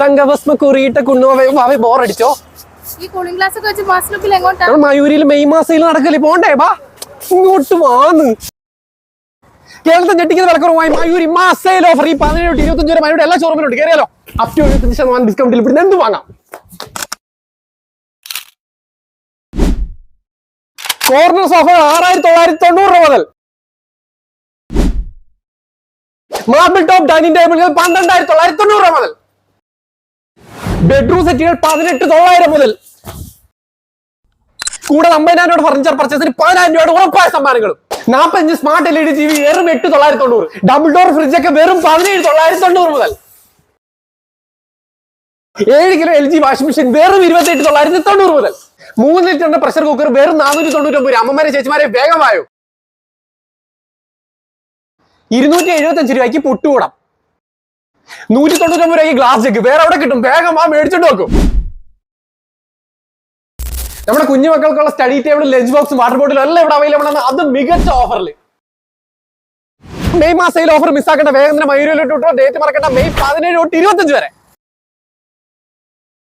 തങ്കഭസ്മ കുറിയിട്ട കുണ്ണുവാവേ ബോറടിച്ചോ? ഈ cooling glass ഒക്കെ വെച്ച് മാസ്ലുക്കിൽ എങ്ങോട്ടാ? മയൂരിൽ മെയ് മാസത്തിൽ നടക്കല്ലേ, പോണ്ടേ? ബാ ഇങ്ങോട്ട് വാന്ന്. കേരളത്തിൽ ഞെട്ടിക്കുന്ന വിലക്കുറവായി മയൂരി മാസയിൽ ഓഫർ. ഈ 17-25 വരെ മയൂരി എല്ലാ ഷോറൂമിലുണ്ട്. കയറിയാലോ, അപ് ടു 25% ഡിസ്കൗണ്ടിൽ ഇവിടുന്ന് എന്ത് വാങ്ങാം. കോർണർ സോഫ 6990 മുതൽ. മാർബിൾ ടോപ്പ് ഡൈനിങ് ടേബിളുകൾ 12990 മുതൽ. ബെഡ്റൂം സെറ്റുകൾ 18,900 മുതൽ. കൂടെ 50,000 ഫർണിച്ചർ പർച്ചേസിന് 10,000 രൂപയുടെ ഉറപ്പായ സമ്മാനങ്ങളും. 45 സ്മാർട്ട് LED TV വെറും 8,990. ഡബിൾ ഡോർ ഫ്രിഡ്ജ് ഒക്കെ വെറും 17,990 മുതൽ. 7 കിലോ LG വാഷിംഗ് മെഷീൻ വെറും 28,990 മുതൽ. 3 ലിറ്ററിന്റെ പ്രഷർ കുക്കർ വെറും 499. അമ്മമാരെ ചേച്ചിമാരെ വേഗമായോ. 275 രൂപയ്ക്ക് പുട്ടുകൂടം. 199 രൂപയ്ക്ക് ഗ്ലാസ് ജഗ് വേറെ എവിടെ കിട്ടും? വേഗം ആ മേടിച്ചോണ്ട് വെക്കും. നമ്മുടെ കുഞ്ഞു മക്കൾക്കുള്ള സ്റ്റഡി ടേബിൾ, ലഞ്ച് ബോക്സും വാട്ടർ ബോട്ടിലും എല്ലാം ഇവിടെ അവൈലബിൾ ആണ്. അത് മികച്ച ഓഫറിൽ. മെയ് മാസയിൽ ഓഫർ മിസ്സാക്കേണ്ട. വേഗം തന്നെ മയൂരിലോട്ട് ഡേറ്റ് മറക്കേണ്ട. മെയ് 17 തൊട്ട് 25 വരെ.